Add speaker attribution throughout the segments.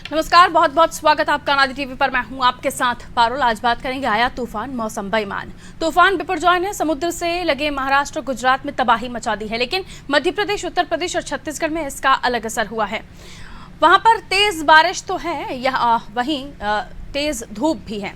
Speaker 1: नमस्कार, बहुत बहुत स्वागत आपका अनादि टीवी पर। मैं हूं आपके साथ पारुल। आज बात करेंगे आया तूफान, मौसम बेईमान। तूफान बिपरजॉय ने समुद्र से लगे महाराष्ट्र गुजरात में तबाही मचा दी है, लेकिन मध्य प्रदेश, उत्तर प्रदेश और छत्तीसगढ़ में इसका अलग असर हुआ है। वहां पर तेज बारिश तो है, वहीं तेज धूप भी है।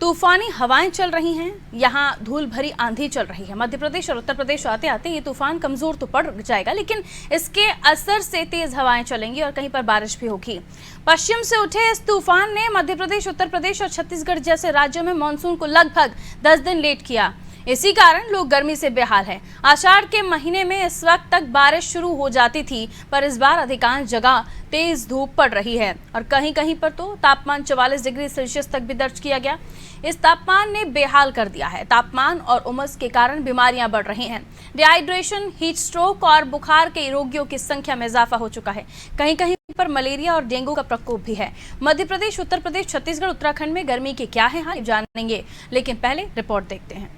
Speaker 1: तूफानी हवाएं चल रही हैं, यहाँ धूल भरी आंधी चल रही है। मध्य प्रदेश और उत्तर प्रदेश आते आते ये तूफान कमजोर तो पड़ जाएगा, लेकिन इसके असर से तेज हवाएं चलेंगी और कहीं पर बारिश भी होगी। पश्चिम से उठे इस तूफान ने मध्य प्रदेश, उत्तर प्रदेश और छत्तीसगढ़ जैसे राज्यों में मानसून को लगभग 10 दिन लेट किया। इसी कारण लोग गर्मी से बेहाल हैं। आषाढ़ के महीने में इस वक्त तक बारिश शुरू हो जाती थी, पर इस बार अधिकांश जगह तेज धूप पड़ रही है और कहीं कहीं पर तो तापमान 44 डिग्री सेल्सियस तक भी दर्ज किया गया। इस तापमान ने बेहाल कर दिया है। तापमान और उमस के कारण बीमारियां बढ़ रही हैं। डिहाइड्रेशन, हीट स्ट्रोक और बुखार के रोगियों की संख्या में इजाफा हो चुका है। कहीं कहीं पर मलेरिया और डेंगू का प्रकोप भी है। मध्य प्रदेश, उत्तर प्रदेश, छत्तीसगढ़, उत्तराखंड में गर्मी के क्या है हाल जानेंगे, लेकिन पहले रिपोर्ट देखते हैं।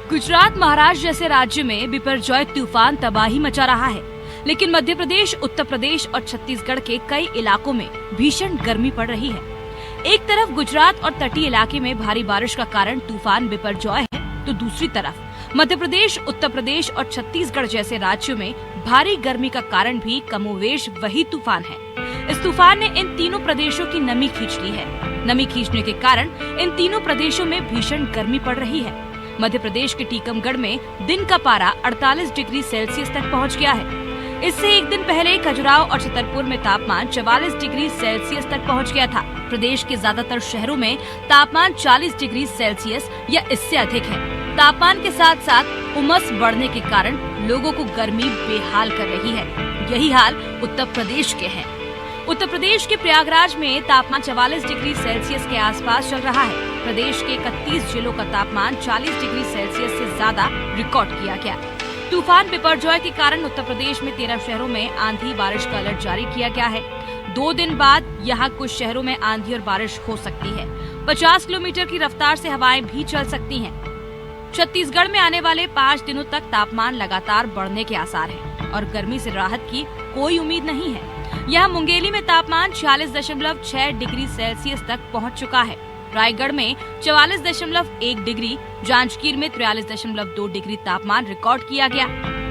Speaker 2: गुजरात, महाराष्ट्र जैसे राज्य में बिपरजॉय तूफान तबाही मचा रहा है, लेकिन मध्य प्रदेश, उत्तर प्रदेश और छत्तीसगढ़ के कई इलाकों में भीषण गर्मी पड़ रही है। एक तरफ गुजरात और तटीय इलाके में भारी बारिश का कारण तूफान बिपरजॉय है, तो दूसरी तरफ मध्य प्रदेश, उत्तर प्रदेश और छत्तीसगढ़ जैसे राज्यों में भारी गर्मी का कारण भी कमोवेश वही तूफान है। इस तूफान ने इन तीनों प्रदेशों की नमी खींच ली है। नमी खींचने के कारण इन तीनों प्रदेशों में भीषण गर्मी पड़ रही है। मध्य प्रदेश के टीकमगढ़ में दिन का पारा 48 डिग्री सेल्सियस तक पहुंच गया है। इससे एक दिन पहले खजुराहो और छतरपुर में तापमान 44 डिग्री सेल्सियस तक पहुंच गया था। प्रदेश के ज्यादातर शहरों में तापमान 40 डिग्री सेल्सियस या इससे अधिक है। तापमान के साथ साथ उमस बढ़ने के कारण लोगों को गर्मी बेहाल कर रही है। यही हाल उत्तर प्रदेश के है। उत्तर प्रदेश के प्रयागराज में तापमान 44 डिग्री सेल्सियस के आसपास चल रहा है। प्रदेश के 31 जिलों का तापमान 40 डिग्री सेल्सियस से ज्यादा रिकॉर्ड किया गया। तूफान बिपरजॉय के कारण उत्तर प्रदेश में 13 शहरों में आंधी बारिश का अलर्ट जारी किया गया है। 2 दिन बाद यहाँ कुछ शहरों में आंधी और बारिश हो सकती है। 50 किलोमीटर की रफ्तार से हवाएं भी चल सकती हैं। छत्तीसगढ़ में आने वाले 5 दिनों तक तापमान लगातार बढ़ने के आसार हैं और गर्मी से राहत की कोई उम्मीद नहीं है। यहाँ मुंगेली में तापमान 46.6 डिग्री सेल्सियस तक पहुँच चुका है। रायगढ़ में 44.1 डिग्री, जांजगीर में 43.2 डिग्री तापमान रिकॉर्ड किया गया।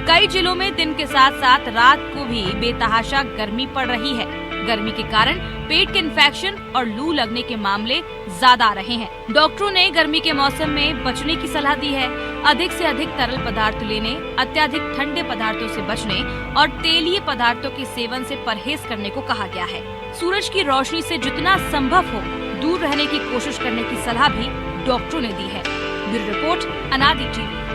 Speaker 2: कई जिलों में दिन के साथ साथ रात को भी बेतहाशा गर्मी पड़ रही है। गर्मी के कारण पेट के इन्फेक्शन और लू लगने के मामले ज्यादा आ रहे हैं। डॉक्टरों ने गर्मी के मौसम में बचने की सलाह दी है। अधिक से अधिक तरल पदार्थ लेने, अत्यधिक ठंडे पदार्थों से बचने और तेलीय पदार्थों के सेवन से परहेज करने को कहा गया है। सूरज की रोशनी से जितना संभव हो दूर रहने की कोशिश करने की सलाह भी डॉक्टरों ने दी है। ब्यूरो रिपोर्ट, अनादि टीवी।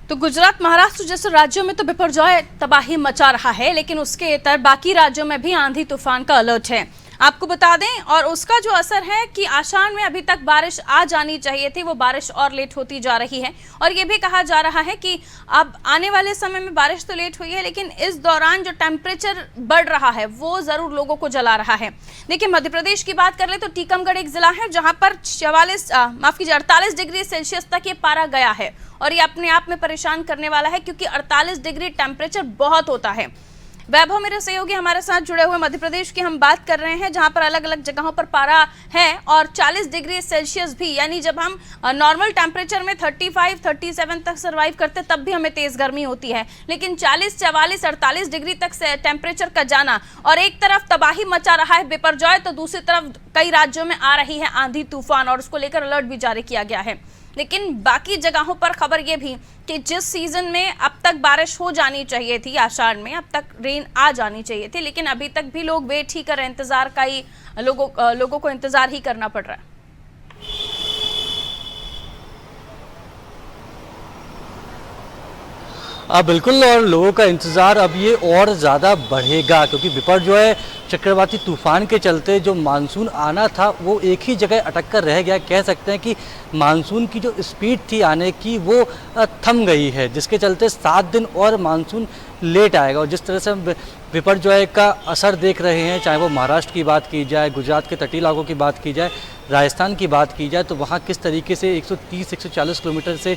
Speaker 1: तो गुजरात, महाराष्ट्र जैसे राज्यों में तो बिपरजॉय तबाही मचा रहा है, लेकिन उसके इतर बाकी राज्यों में भी आंधी तूफान का अलर्ट है। आपको बता दें, और उसका जो असर है कि आषाढ़ में अभी तक बारिश आ जानी चाहिए थी, वो बारिश और लेट होती जा रही है। और ये भी कहा जा रहा है कि अब आने वाले समय में बारिश तो लेट हुई है, लेकिन इस दौरान जो टेम्परेचर बढ़ रहा है वो जरूर लोगों को जला रहा है। देखिए, मध्य प्रदेश की बात कर ले तो टीकमगढ़ एक जिला है जहां पर 48 डिग्री सेल्सियस तक ये पारा गया है और ये अपने आप में परेशान करने वाला है, क्योंकि 48 डिग्री टेम्परेचर बहुत होता है। वैभव मेरे सहयोगी हमारे साथ जुड़े हुए। मध्य प्रदेश की हम बात कर रहे हैं जहां पर अलग अलग जगहों पर पारा है और 40 डिग्री सेल्सियस भी, यानी जब हम नॉर्मल टेम्परेचर में 35, 37 तक सर्वाइव करते तब भी हमें तेज गर्मी होती है, लेकिन 40, 44, 48 डिग्री तक से टेम्परेचर का जाना, और एक तरफ तबाही मचा रहा है बिपरजॉय, तो दूसरी तरफ कई राज्यों में आ रही है आंधी तूफान और उसको लेकर अलर्ट भी जारी किया गया है। लेकिन बाकी जगहों पर खबर ये भी कि जिस सीजन में अब तक बारिश हो जानी चाहिए थी, आषाढ़ में अब तक रेन आ जानी चाहिए थी, लेकिन अभी तक भी लोग वेट ही कर रहे हैं, इंतजार का ही लोगों को इंतजार ही करना पड़ रहा है।
Speaker 3: बिल्कुल, और लोगों का इंतज़ार अब ये और ज़्यादा बढ़ेगा क्योंकि विपर्जॉय चक्रवाती तूफान के चलते जो मानसून आना था वो एक ही जगह अटक कर रह गया। कह सकते हैं कि मानसून की जो स्पीड थी आने की वो थम गई है, जिसके चलते 7 दिन और मानसून लेट आएगा। और जिस तरह से हम विपर्जॉय का असर देख रहे हैं, चाहे वो महाराष्ट्र की बात की जाए, गुजरात के तटीय इलाकों की बात की जाए, राजस्थान की बात की जाए, तो वहाँ किस तरीके से 130-140 किलोमीटर से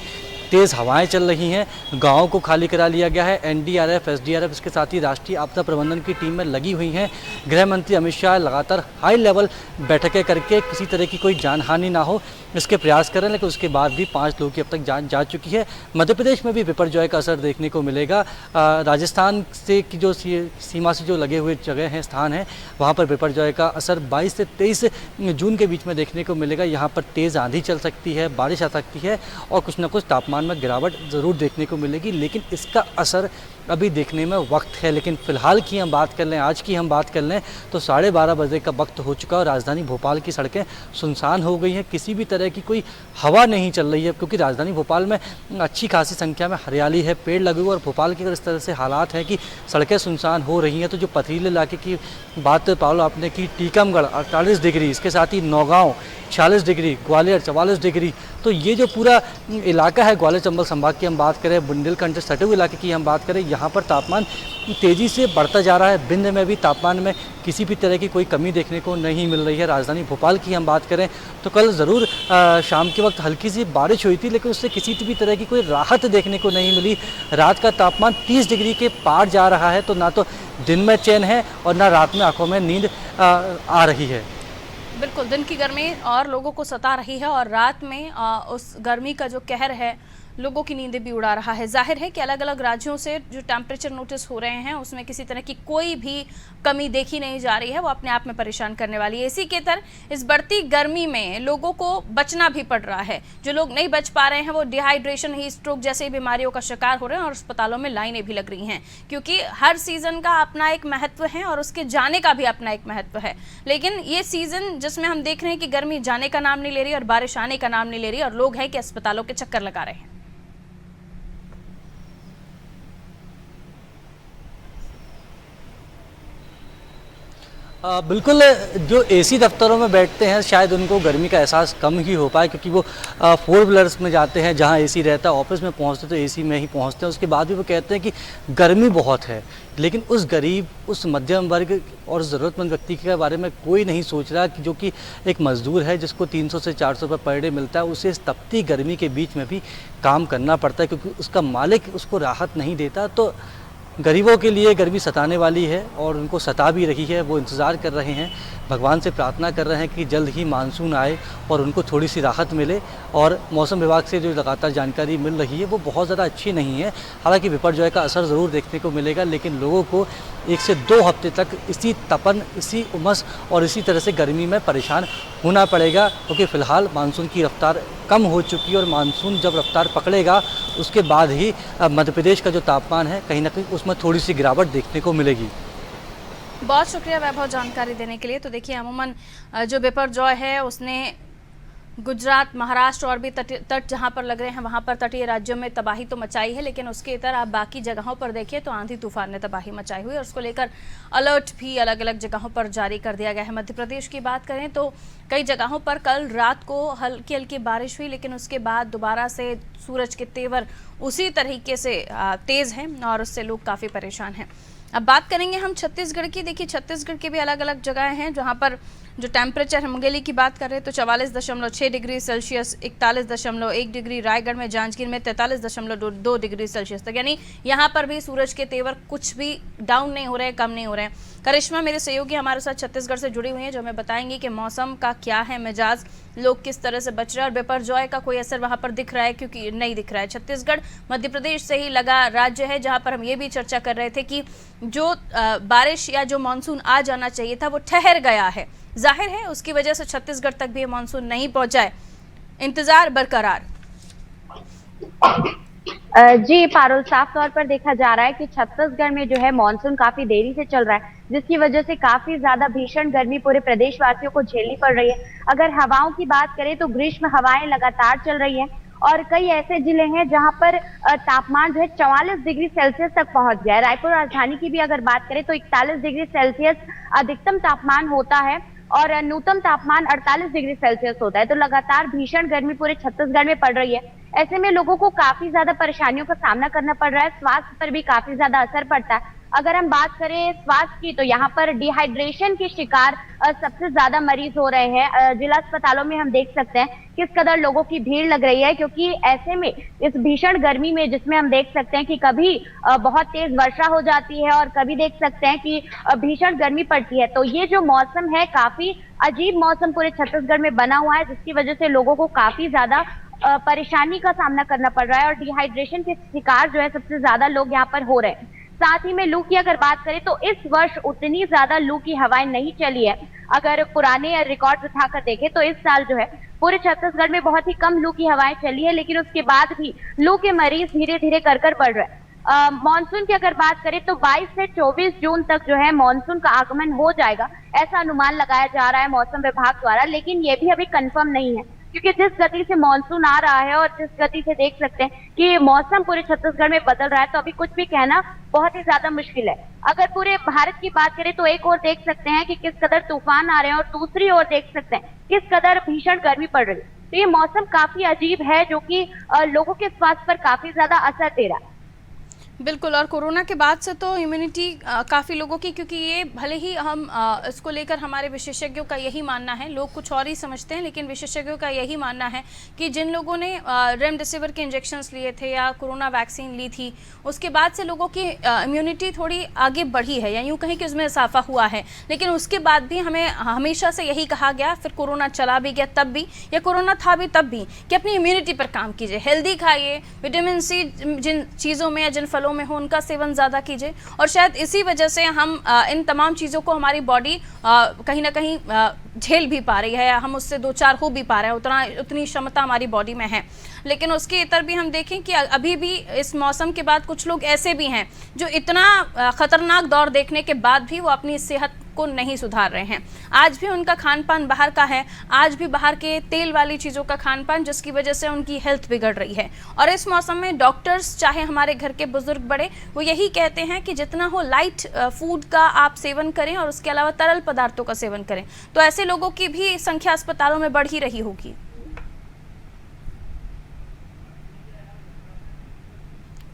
Speaker 3: तेज़ हवाएं चल रही हैं। गाँव को खाली करा लिया गया है। एनडीआरएफ, एसडीआरएफ, इसके साथ ही राष्ट्रीय आपदा प्रबंधन की टीम में लगी हुई हैं। गृह मंत्री अमित शाह लगातार हाई लेवल बैठकें करके किसी तरह की कोई जानहानि ना हो इसके प्रयास कर रहे हैं, लेकिन उसके बाद भी 5 लोगों की अब तक जान जा चुकी है। मध्य प्रदेश में भी विपर्जॉय का असर देखने को मिलेगा। राजस्थान से की जो सीमा से जो लगे हुए जगह हैं, स्थान हैं, वहाँ पर विपर्जॉय का असर 22 से 23 जून के बीच में देखने को मिलेगा। यहाँ पर तेज़ आंधी चल सकती है, बारिश आ सकती है और कुछ न कुछ तापमान में गिरावट ज़रूर देखने को मिलेगी, लेकिन इसका असर अभी देखने में वक्त है। लेकिन फ़िलहाल की हम बात कर लें, आज की हम बात कर लें तो 12:30 बजे का वक्त हो चुका है और राजधानी भोपाल की सड़कें सुनसान हो गई हैं। किसी भी तरह की कोई हवा नहीं चल रही है क्योंकि राजधानी भोपाल में अच्छी खासी संख्या में हरियाली है, पेड़ लगे हुए, और भोपाल के अगर इस तरह से हालात हैं कि सड़कें सुनसान हो रही हैं तो जो पथरीले इलाके की बात पालो आपने की, टीकमगढ़ 48 डिग्री, इसके साथ ही नौगांव 46 डिग्री, ग्वालियर 44 डिग्री, तो ये जो पूरा इलाका है ग्वालियर चंबल संभाग की हम बात करें, बुंदेलखंड से सटे हुए इलाके की हम बात करें, यहाँ पर तापमान तेज़ी से बढ़ता जा रहा है। बिंद में भी तापमान में किसी भी तरह की कोई कमी देखने को नहीं मिल रही है। राजधानी भोपाल की हम बात करें तो कल ज़रूर शाम के वक्त हल्की सी बारिश हुई थी, लेकिन उससे किसी भी तरह की कोई राहत देखने को नहीं मिली। रात का तापमान 30 डिग्री के पार जा रहा है, तो ना तो दिन में चैन है और ना रात में आंखों में नींद आ रही है।
Speaker 1: बिल्कुल, दिन की गर्मी और लोगों को सता रही है और रात में उस गर्मी का जो कहर है लोगों की नींदें भी उड़ा रहा है। जाहिर है कि अलग अलग राज्यों से जो टेम्परेचर नोटिस हो रहे हैं उसमें किसी तरह की कोई भी कमी देखी नहीं जा रही है, वो अपने आप में परेशान करने वाली है। इसी के तरह इस बढ़ती गर्मी में लोगों को बचना भी पड़ रहा है। जो लोग नहीं बच पा रहे हैं वो डिहाइड्रेशन, हीट स्ट्रोक जैसी बीमारियों का शिकार हो रहे हैं और अस्पतालों में लाइनें भी लग रही हैं, क्योंकि हर सीजन का अपना एक महत्व है और उसके जाने का भी अपना एक महत्व है। लेकिन ये सीजन जिसमें हम देख रहे हैं कि गर्मी जाने का नाम नहीं ले रही और बारिश आने का नाम नहीं ले रही और लोग हैं कि अस्पतालों के चक्कर लगा रहे हैं।
Speaker 3: बिल्कुल, जो एसी दफ्तरों में बैठते हैं शायद उनको गर्मी का एहसास कम ही हो पाए, क्योंकि वो 4 व्हीलर्स में जाते हैं जहां एसी रहता है, ऑफिस में पहुंचते तो एसी में ही पहुंचते हैं। उसके बाद भी वो कहते हैं कि गर्मी बहुत है, लेकिन उस गरीब, उस मध्यम वर्ग और ज़रूरतमंद व्यक्ति के बारे में कोई नहीं सोच रहा कि जो कि एक मज़दूर है जिसको 300 से 400 रुपये पर डे मिलता है, उसे इस तपती गर्मी के बीच में भी काम करना पड़ता है क्योंकि उसका मालिक उसको राहत नहीं देता। तो गरीबों के लिए गर्मी सताने वाली है और उनको सता भी रही है। वो इंतज़ार कर रहे हैं, भगवान से प्रार्थना कर रहे हैं कि जल्द ही मानसून आए और उनको थोड़ी सी राहत मिले। और मौसम विभाग से जो लगातार जानकारी मिल रही है वो बहुत ज़्यादा अच्छी नहीं है। हालांकि विपर्जॉय का असर ज़रूर देखने को मिलेगा, लेकिन लोगों को 1 से 2 हफ्ते तक इसी तपन, इसी उमस और इसी तरह से गर्मी में परेशान होना पड़ेगा, क्योंकि फ़िलहाल मानसून की रफ्तार कम हो चुकी है और मानसून जब रफ्तार पकड़ेगा उसके बाद ही मध्य प्रदेश का जो तापमान है कहीं ना कहीं उसमें थोड़ी सी गिरावट देखने को मिलेगी।
Speaker 1: बहुत शुक्रिया वैभव जानकारी देने के लिए। तो देखिए, अमूमन जो बिपरजॉय है उसने गुजरात, महाराष्ट्र और भी तट जहां पर लग रहे हैं वहां पर तटीय राज्यों में तबाही तो मचाई है, लेकिन उसके इतर आप बाकी जगहों पर देखिए तो आंधी तूफान ने तबाही मचाई हुई है और उसको लेकर अलर्ट भी अलग अलग जगहों पर जारी कर दिया गया है। मध्य प्रदेश की बात करें तो कई जगहों पर कल रात को हल्की हल्की बारिश हुई, लेकिन उसके बाद दोबारा से सूरज के तेवर उसी तरीके से तेज हैं और उससे लोग काफ़ी परेशान हैं। अब बात करेंगे हम छत्तीसगढ़ की। देखिए, छत्तीसगढ़ की भी अलग अलग जगह हैं जहां पर जो टेम्परेचर है, मुंगेली की बात करें तो 44.6 डिग्री सेल्सियस, 41.1 डिग्री, रायगढ़ में, जांजगीर में 43.2 डिग्री सेल्सियस तक, यानी यहाँ पर भी सूरज के तेवर कुछ भी डाउन नहीं हो रहे हैं, कम नहीं हो रहे हैं। करिश्मा मेरे सहयोगी हमारे साथ छत्तीसगढ़ से जुड़ी हुई हैं जो हमें बताएंगी कि मौसम का क्या है मिजाज, लोग किस तरह से बच रहे हैं और बिपरजॉय का कोई असर वहाँ पर दिख रहा है, क्योंकि नहीं दिख रहा है। छत्तीसगढ़ मध्य प्रदेश से ही लगा राज्य है जहाँ पर हम ये भी चर्चा कर रहे थे कि जो बारिश या जो मानसून आ जाना चाहिए था वो ठहर गया है। जाहिर है उसकी वजह से छत्तीसगढ़ तक भी मानसून नहीं पहुंचा है। इंतजार बरकरार।
Speaker 4: जी पारुल, साफ तौर पर देखा जा रहा है कि छत्तीसगढ़ में जो है मानसून काफी देरी से चल रहा है, जिसकी वजह से काफी ज्यादा भीषण गर्मी पूरे प्रदेशवासियों को झेलनी पड़ रही है। अगर हवाओं की बात करें तो ग्रीष्म हवाएं लगातार चल रही है और कई ऐसे जिले हैं जहां पर तापमान जो है 44 डिग्री सेल्सियस तक पहुंच गया है। रायपुर राजधानी की भी अगर बात करें तो 41 डिग्री सेल्सियस अधिकतम तापमान होता है और न्यूनतम तापमान 48 डिग्री सेल्सियस होता है। तो लगातार भीषण गर्मी पूरे छत्तीसगढ़ में पड़ रही है। ऐसे में लोगों को काफी ज्यादा परेशानियों का सामना करना पड़ रहा है, स्वास्थ्य पर भी काफी ज्यादा असर पड़ता है। अगर हम बात करें स्वास्थ्य की तो यहाँ पर डिहाइड्रेशन के शिकार सबसे ज्यादा मरीज हो रहे हैं। जिला अस्पतालों में हम देख सकते हैं किस कदर लोगों की भीड़ लग रही है, क्योंकि ऐसे में इस भीषण गर्मी में जिसमें हम देख सकते हैं कि कभी बहुत तेज वर्षा हो जाती है और कभी देख सकते हैं कि भीषण गर्मी पड़ती है। तो ये जो मौसम है काफी अजीब मौसम पूरे छत्तीसगढ़ में बना हुआ है, जिसकी वजह से लोगों को काफी ज्यादा परेशानी का सामना करना पड़ रहा है और डिहाइड्रेशन के शिकार जो है सबसे ज्यादा लोग यहाँ पर हो रहे हैं। साथ ही में लू की अगर बात करें तो इस वर्ष उतनी ज्यादा लू की हवाएं नहीं चली है। अगर पुराने रिकॉर्ड उठाकर देखें तो इस साल जो है पूरे छत्तीसगढ़ में बहुत ही कम लू की हवाएं चली है, लेकिन उसके बाद भी लू के मरीज धीरे धीरे कर बढ़ रहे हैं। मानसून की अगर बात करें तो 22 से 24 जून तक जो है मानसून का आगमन हो जाएगा, ऐसा अनुमान लगाया जा रहा है मौसम विभाग द्वारा, लेकिन ये भी अभी कंफर्म नहीं है, क्योंकि जिस गति से मानसून आ रहा है और जिस गति से देख सकते हैं कि मौसम पूरे छत्तीसगढ़ में बदल रहा है, तो अभी कुछ भी कहना बहुत ही ज्यादा मुश्किल है। अगर पूरे भारत की बात करें तो एक ओर देख सकते हैं कि किस कदर तूफान आ रहे हैं और दूसरी ओर देख सकते हैं किस कदर भीषण गर्मी पड़ रही है। तो ये मौसम काफी अजीब है जो कि लोगों के स्वास्थ्य पर काफी ज्यादा असर दे रहा है।
Speaker 1: बिल्कुल, और कोरोना के बाद से तो इम्यूनिटी काफ़ी लोगों की, क्योंकि ये भले ही हम इसको लेकर हमारे विशेषज्ञों का यही मानना है, लोग कुछ और ही समझते हैं, लेकिन विशेषज्ञों का यही मानना है कि जिन लोगों ने रेमडेसिविर के इंजेक्शंस लिए थे या कोरोना वैक्सीन ली थी, उसके बाद से लोगों की इम्यूनिटी थोड़ी आगे बढ़ी है, या यूँ कहीं कि उसमें इजाफा हुआ है। लेकिन उसके बाद भी हमें हमेशा से यही कहा गया, फिर कोरोना चला भी गया तब भी, या कोरोना था भी तब भी, कि अपनी इम्यूनिटी पर काम कीजिए, हेल्दी खाइए, विटामिन सी जिन चीज़ों में या जिन फलों में हो उनका सेवन ज़्यादा कीजिए। और शायद इसी वजह से हम इन तमाम चीज़ों को हमारी बॉडी कहीं ना कहीं झेल भी पा रही है, या हम उससे दो चार हो भी पा रहे हैं, उतनी क्षमता हमारी बॉडी में है। लेकिन उसके इतर भी हम देखें कि अभी भी इस मौसम के बाद कुछ लोग ऐसे भी हैं जो इतना ख़तरनाक दौर देखने के बाद भी वो अपनी सेहत को नहीं सुधार रहे हैं। आज भी उनका खान पान बाहर का है, आज भी बाहर के तेल वाली चीज़ों का खान पान, जिसकी वजह से उनकी हेल्थ बिगड़ रही है। और इस मौसम में डॉक्टर्स चाहे हमारे घर के बुजुर्ग बड़े, वो यही कहते हैं कि जितना हो लाइट फूड का आप सेवन करें और उसके अलावा तरल पदार्थों का सेवन करें। तो ऐसे लोगों की भी संख्या अस्पतालों में बढ़ ही रही होगी।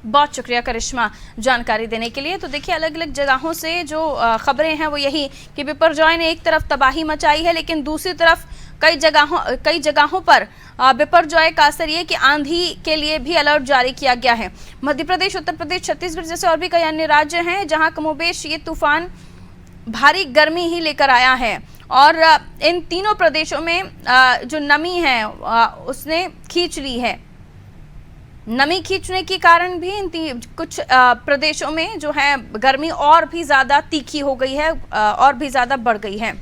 Speaker 1: बहुत शुक्रिया करिश्मा जानकारी देने के लिए। तो देखिए, अलग अलग जगहों से जो खबरें हैं वो यही कि बिपरजॉय ने एक तरफ तबाही मचाई है, लेकिन दूसरी तरफ कई जगहों पर बिपरजॉय का असर ये कि आंधी के लिए भी अलर्ट जारी किया गया है। मध्य प्रदेश, उत्तर प्रदेश, छत्तीसगढ़ जैसे और भी कई अन्य राज्य हैं जहां कमोबेश ये तूफान भारी गर्मी ही लेकर आया है। और इन तीनों प्रदेशों में जो नमी है उसने खींच ली है। नमी खींचने के कारण भी इन कुछ प्रदेशों में जो है गर्मी और भी ज़्यादा तीखी हो गई है, और भी ज़्यादा बढ़ गई है।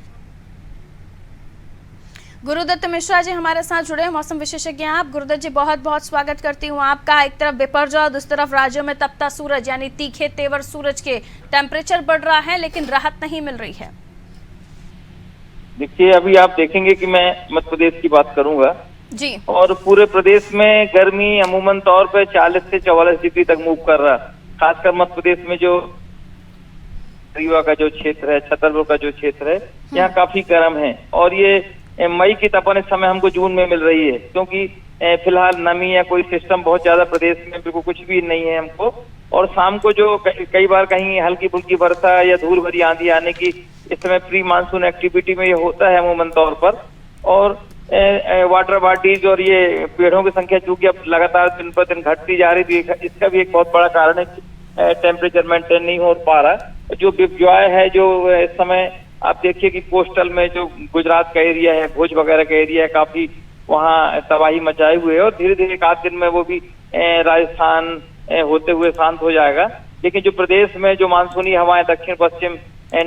Speaker 1: गुरुदत्त मिश्रा जी हमारे साथ जुड़े हैं, मौसम विशेषज्ञ हैं आप। गुरुदत्त जी, बहुत बहुत स्वागत करती हूँ आपका। एक तरफ बिपरजॉय, दूसरी तरफ राज्यों में तपता सूरज, यानी तीखे तेवर सूरज के, टेम्परेचर बढ़ रहा है लेकिन राहत नहीं मिल रही है।
Speaker 5: देखिए, अभी आप देखेंगे कि मैं मध्य प्रदेश की बात करूंगा
Speaker 1: जी,
Speaker 5: और पूरे प्रदेश में गर्मी अमूमन तौर पे 40 से 44 डिग्री तक मूव कर रहा है। खासकर मध्य प्रदेश में जो रीवा का जो क्षेत्र है, छतरपुर का जो क्षेत्र है, यहाँ काफी गर्म है। और ये मई की तपन इस समय हमको जून में मिल रही है, क्योंकि फिलहाल नमी या कोई सिस्टम बहुत ज्यादा प्रदेश में बिल्कुल कुछ भी नहीं है हमको। और शाम को जो कई बार कहीं हल्की फुल्की वर्षा या धूल भरी आंधी आने की इस समय प्री मानसून एक्टिविटी में ये होता है अमूमन तौर पर। और वाटर बॉडीज और ये पेड़ों की संख्या चूंकि अब लगातार दिन पर दिन घटती जा रही थी, इसका भी एक बहुत बड़ा कारण है कि टेम्परेचर मेंटेन नहीं हो पा रहा। जो बिपरजॉय है, जो इस समय आप देखिए कि कोस्टल में जो गुजरात का एरिया है, भुज वगैरह का एरिया है, काफी वहाँ तबाही मचाए हुए है। और धीरे धीरे एक आध दिन में वो भी राजस्थान होते हुए शांत हो जाएगा। लेकिन जो प्रदेश में जो मानसूनी हवाएं दक्षिण पश्चिम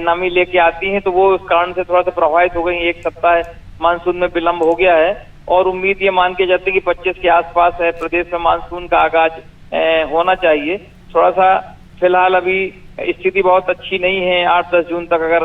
Speaker 5: नमी लेके आती हैं, तो वो उस कारण से थोड़ा सा प्रभावित हो गई। एक सप्ताह मानसून में विलंब हो गया है और उम्मीद ये मान के जाते कि 25 के आसपास है प्रदेश में मानसून का आगाज होना चाहिए। थोड़ा सा फिलहाल अभी स्थिति बहुत अच्छी नहीं है। 8-10 जून तक, अगर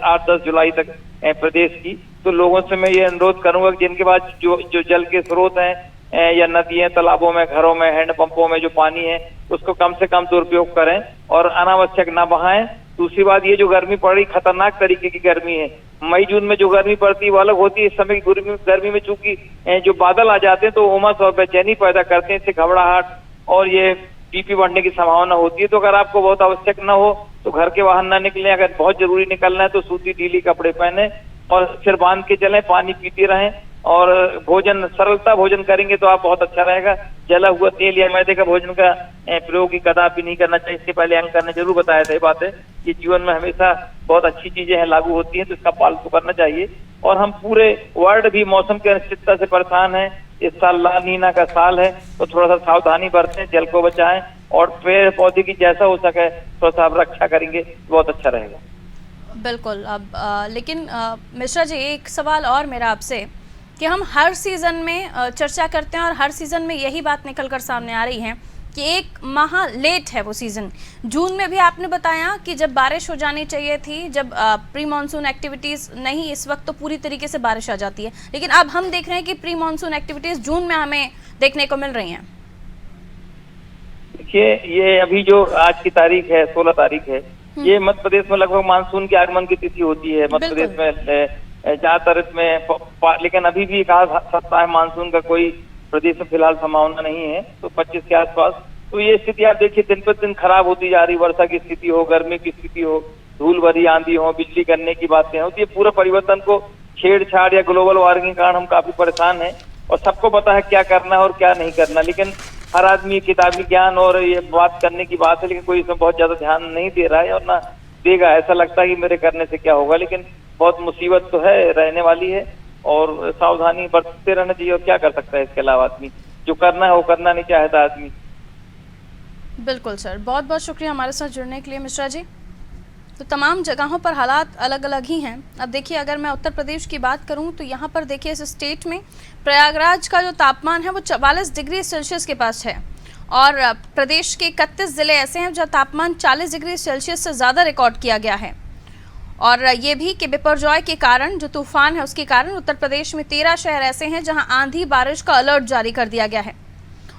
Speaker 5: 8-10 जुलाई तक प्रदेश की, तो लोगों से मैं ये अनुरोध करूंगा कि जिनके पास जो जल के स्रोत हैं या नदियों, तालाबों में, घरों में, हैंडपंपों में जो पानी है उसको कम से कम दुरुपयोग करें और अनावश्यक ना बहाएं। दूसरी बात, ये जो गर्मी पड़ रही, खतरनाक तरीके की गर्मी है। मई जून में जो गर्मी पड़ती है वो अलग होती है। इस समय की गर्मी में चूंकि जो बादल आ जाते हैं तो उमस और बेचैनी पैदा करते हैं, इससे घबराहट और ये बीपी बढ़ने की संभावना होती है। तो अगर आपको बहुत आवश्यक ना हो तो घर के बाहर ना निकलें। अगर बहुत जरूरी निकलना है तो सूती ढीली कपड़े पहने और सिर बांध के चलें, पानी पीते रहें और भोजन, सरलता भोजन करेंगे तो आप बहुत अच्छा रहेगा। जला हुआ तेल या मैदे का भोजन का प्रयोग ही कदापि नहीं करना चाहिए। इससे पहले अंकर ने जरूर बताया था ये बातें, ये जीवन में हमेशा बहुत अच्छी चीजें हैं, लागू होती हैं, तो इसका पालन तो करना चाहिए। और हम पूरे वर्ल्ड भी मौसम की अनिश्चितता से परेशान है। इस साल ला नीना का साल है, तो थोड़ा सा सावधानी बरतें, जल को बचाएं और पेड़ पौधे की जैसा हो सके थोड़ा सा आप रक्षा करेंगे तो बहुत अच्छा रहेगा।
Speaker 1: बिल्कुल। अब लेकिन मिश्रा जी, एक सवाल और मेरा आपसे कि हम हर सीज़न में चर्चा करते हैं और हर सीज़न में यही बात निकल कर सामने आ रही है कि एक माह लेट है वो सीज़न। जून में भी आपने बताया कि जब बारिश हो जानी चाहिए थी, जब प्री मानसून एक्टिविटीज़ नहीं, इस वक्त तो पूरी तरीके से बारिश आ जाती है, लेकिन अब हम देख रहे हैं कि प्री मानसून एक्टिविटीज़ जून में हमें देखने को मिल रही हैं।
Speaker 5: देखिए, ये अभी जो आज की तारीख है, 16 तारीख है, ये मध्य प्रदेश में लगभग मानसून के आगमन की तिथि होती है। मध्य प्रदेश में ज्यादातर इसमें, लेकिन अभी भी एक आध सप्ताह मानसून का कोई प्रदेश में फिलहाल संभावना नहीं है, तो 25 के आसपास। तो ये स्थिति आप देखिए दिन पर दिन खराब होती जा रही। वर्षा की स्थिति हो, गर्मी की स्थिति हो, धूल भरी आंधी हो, बिजली करने की बातें हो, तो ये पूरे परिवर्तन को छेड़छाड़ या ग्लोबल वार्मिंग के कारण हम काफी परेशान हैं और सबको पता है क्या करना है और क्या नहीं करना। लेकिन हर आदमी किताबी ज्ञान और ये बात करने की बात है, लेकिन कोई इसमें बहुत ज्यादा ध्यान नहीं दे रहा है और ना देगा। ऐसा लगता है कि मेरे करने से क्या होगा, लेकिन बहुत मुसीबत तो है, रहने वाली है और सावधानी बरतते रहना चाहिए। और क्या कर सकता है इसके अलावा आदमी, जो करना है वो करना नहीं चाहता आदमी।
Speaker 1: बिल्कुल सर, बहुत बहुत शुक्रिया हमारे साथ जुड़ने के लिए मिश्रा जी। तो तमाम जगहों पर हालात अलग अलग ही हैं। अब देखिए, अगर मैं उत्तर प्रदेश की बात करूं तो यहाँ पर देखिए, इस स्टेट में प्रयागराज का जो तापमान है वो 44 डिग्री सेल्सियस के पास है और प्रदेश के 31 ज़िले ऐसे हैं जहाँ तापमान 40 डिग्री सेल्सियस से ज़्यादा रिकॉर्ड किया गया है। और ये भी कि बिपरजॉय के कारण, जो तूफान है उसके कारण उत्तर प्रदेश में 13 शहर ऐसे हैं जहाँ आंधी बारिश का अलर्ट जारी कर दिया गया है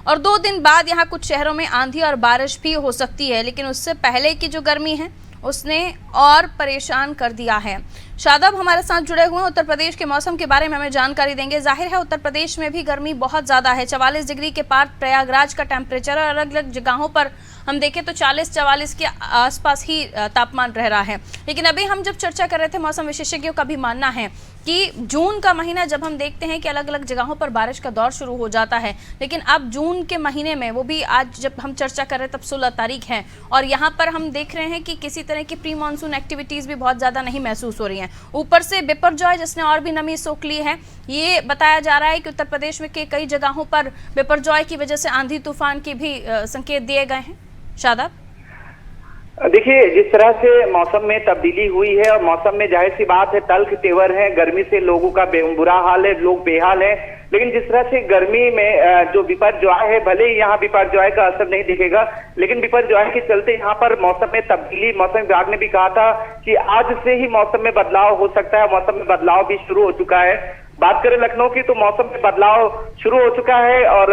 Speaker 1: और 2 दिन बाद यहाँ कुछ शहरों में आंधी और बारिश भी हो सकती है। लेकिन उससे पहले की जो गर्मी है उसने और परेशान कर दिया है। शादाब हमारे साथ जुड़े हुए हैं, उत्तर प्रदेश के मौसम के बारे में हमें जानकारी देंगे। जाहिर है उत्तर प्रदेश में भी गर्मी बहुत ज़्यादा है, 44 डिग्री के पार प्रयागराज का टेम्परेचर और अलग अलग जगहों पर हम देखें तो 40-44 के आसपास ही तापमान रह रहा है। लेकिन अभी हम जब चर्चा कर रहे थे, मौसम विशेषज्ञों का भी मानना है कि जून का महीना जब हम देखते हैं कि अलग अलग जगहों पर बारिश का दौर शुरू हो जाता है, लेकिन अब जून के महीने में, वो भी आज जब हम चर्चा कर रहे हैं तब 16 तारीख है और यहाँ पर हम देख रहे हैं कि किसी तरह की प्री मानसून एक्टिविटीज़ भी बहुत ज़्यादा नहीं महसूस हो रही हैं। ऊपर से बिपरजॉय जिसने और भी नमी सोख ली है, ये बताया जा रहा है कि उत्तर प्रदेश में के कई जगहों पर बिपरजॉय की वजह से आंधी तूफान के भी संकेत दिए गए हैं। शादाब,
Speaker 6: देखिए, जिस तरह से मौसम में तब्दीली हुई है और मौसम में जाहिर सी बात है तल्ख तेवर है, गर्मी से लोगों का बुरा हाल है, लोग बेहाल है। लेकिन जिस तरह से गर्मी में जो बिपरजॉय है, भले ही यहाँ बिपरजॉय का असर नहीं दिखेगा, लेकिन बिपरजॉय के चलते यहाँ पर मौसम में तब्दीली, मौसम विभाग ने भी कहा था कि आज से ही मौसम में बदलाव हो सकता है। मौसम में बदलाव भी शुरू हो चुका है। बात करें लखनऊ की तो मौसम में बदलाव शुरू हो चुका है और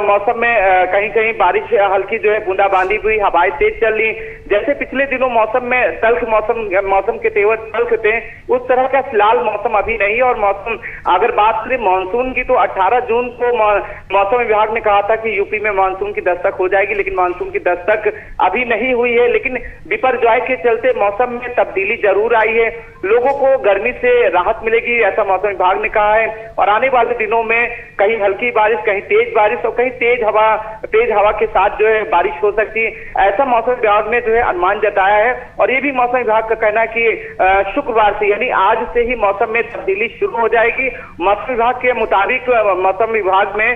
Speaker 6: मौसम में कहीं कहीं बारिश हल्की जो है बूंदाबांदी हुई, हवाएं तेज चल रही। जैसे पिछले दिनों मौसम में तल्ख मौसम के तेवर तल्ख थे, उस तरह का फिलहाल मौसम अभी नहीं है। और मौसम, अगर बात करें मानसून की, तो 18 जून को मौसम विभाग ने कहा था कि यूपी में मानसून की दस्तक हो जाएगी, लेकिन मानसून की दस्तक अभी नहीं हुई है। लेकिन बिपरजॉय के चलते मौसम में तब्दीली जरूर आई है, लोगों को गर्मी से राहत मिलेगी, ऐसा मौसम विभाग ने कहा है। और आने वाले दिनों में कहीं हल्की बारिश, कहीं तेज बारिश और कहीं तेज हवा के साथ जो है बारिश हो सकती है, ऐसा मौसम विभाग ने जो है अनुमान जताया है। और ये भी मौसम विभाग का कहना है कि शुक्रवार से, यानी आज से ही मौसम में तब्दीली शुरू हो जाएगी। मौसम विभाग के मुताबिक मौसम विभाग में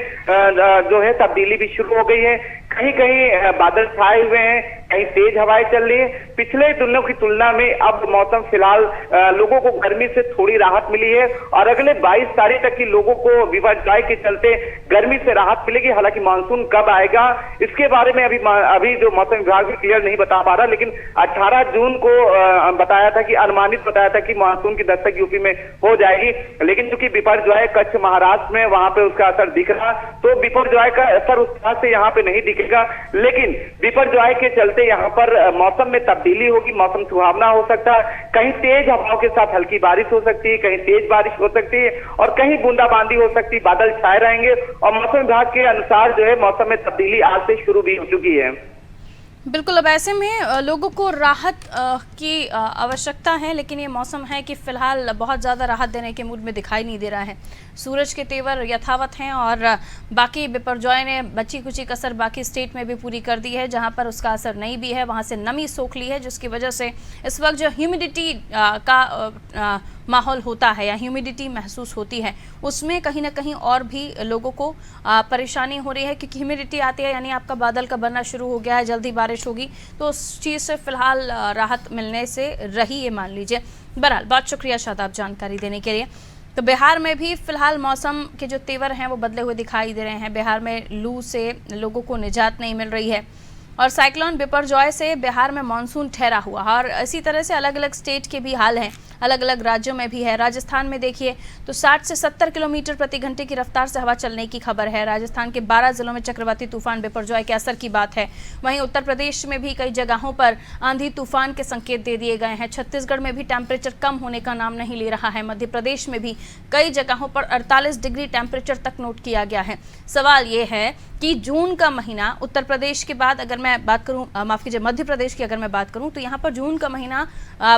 Speaker 6: जो है तब्दीली भी शुरू हो गई है। कहीं कहीं बादल छाए हुए हैं, कहीं तेज हवाएं चल रही है। पिछले दिनों की तुलना में अब मौसम फिलहाल लोगों को गर्मी से थोड़ी राहत मिली है और अगले 22 तारीख तक की लोगों को बिपरजॉय के चलते गर्मी से राहत मिलेगी। हालांकि मानसून कब आएगा इसके बारे में अभी जो मौसम विभाग भी क्लियर नहीं बता पा रहा, लेकिन 18 जून को बताया था कि अनुमानित बताया था कि मानसून की दस्तक यूपी में हो जाएगी। लेकिन चूंकि बिपरजॉय कच्छ महाराष्ट्र में वहां पे उसका असर दिख रहा, तो बिपरजॉय का असर उस तरह से यहाँ पे नहीं दिखेगा। लेकिन बिपरजॉय के चलते यहाँ पर मौसम में तब्दीली होगी, मौसम सुहावना हो सकता है, कहीं तेज हवाओं के साथ हल्की बारिश हो सकती है, कहीं तेज बारिश हो सकती है और कहीं बूंदाबांदी हो सकती है। बादल छाए रहेंगे और मौसम विभाग के अनुसार जो है मौसम में तब्दीली आज से शुरू भी हो चुकी है।
Speaker 1: बिल्कुल, अब ऐसे में लोगों को राहत की आवश्यकता है, लेकिन ये मौसम है कि फिलहाल बहुत ज़्यादा राहत देने के मूड में दिखाई नहीं दे रहा है। सूरज के तेवर यथावत हैं और बाकी बिपरजॉय ने बची कुची कसर बाकी स्टेट में भी पूरी कर दी है। जहां पर उसका असर नहीं भी है वहां से नमी सोख ली है, जिसकी वजह से इस वक्त जो ह्यूमिडिटी का माहौल होता है या ह्यूमिडिटी महसूस होती है, उसमें कहीं ना कहीं और भी लोगों को परेशानी हो रही है, क्योंकि ह्यूमिडिटी आती है यानी आपका बादल का बनना शुरू हो गया है, जल्दी बारिश होगी, तो उस चीज़ से फिलहाल राहत मिलने से रही है, मान लीजिए। बहरहाल बहुत शुक्रिया शादाब जानकारी देने के लिए। तो बिहार में भी फिलहाल मौसम के जो तेवर हैं वो बदले हुए दिखाई दे रहे हैं। बिहार में लू से लोगों को निजात नहीं मिल रही है और साइक्लोन बिपरजॉय से बिहार में मानसून ठहरा हुआ है और इसी तरह से अलग अलग स्टेट के भी हाल हैं, अलग अलग राज्यों में भी है। राजस्थान में देखिए तो 60 से 70 किलोमीटर प्रति घंटे की रफ्तार से हवा चलने की खबर है। राजस्थान के 12 जिलों में चक्रवाती तूफान बिपरजॉय के असर की बात है। वहीं उत्तर प्रदेश में भी कई जगहों पर आंधी तूफान के संकेत दे दिए गए हैं। छत्तीसगढ़ में भी टेम्परेचर कम होने का नाम नहीं ले रहा है। मध्य प्रदेश में भी कई जगहों पर 48 डिग्री टेम्परेचर तक नोट किया गया है। सवाल ये है कि जून का महीना उत्तर प्रदेश के बाद अगर मैं बात करूं, माफ कीजिए, मध्य प्रदेश की अगर मैं बात करूं तो यहाँ पर जून का महीना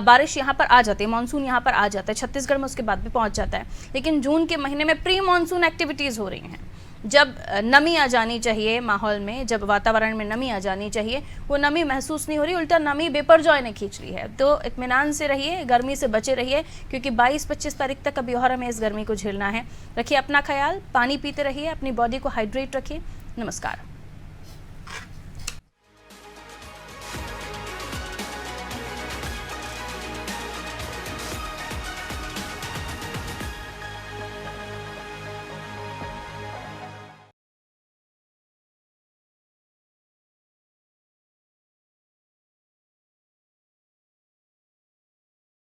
Speaker 1: बारिश यहाँ पर आ जाती है, मानसून यहाँ पर आ जाता है। छत्तीसगढ़ में उसके बाद भी पहुंच जाता है, लेकिन जून के महीने में प्री मानसून एक्टिविटीज हो रही हैं। जब नमी आ जानी चाहिए माहौल में, जब वातावरण में नमी आ जानी चाहिए, वो नमी महसूस नहीं हो रही, उल्टा नमी बिपरजॉय ने खींच ली है। तो इत्मीनान से रहिए, गर्मी से बचे रहिए, क्योंकि 22-25 तारीख तक अभी और हमें इस गर्मी को झेलना है। रखिए अपना ख्याल, पानी पीते रहिए, अपनी बॉडी को हाइड्रेट रखिए। नमस्कार।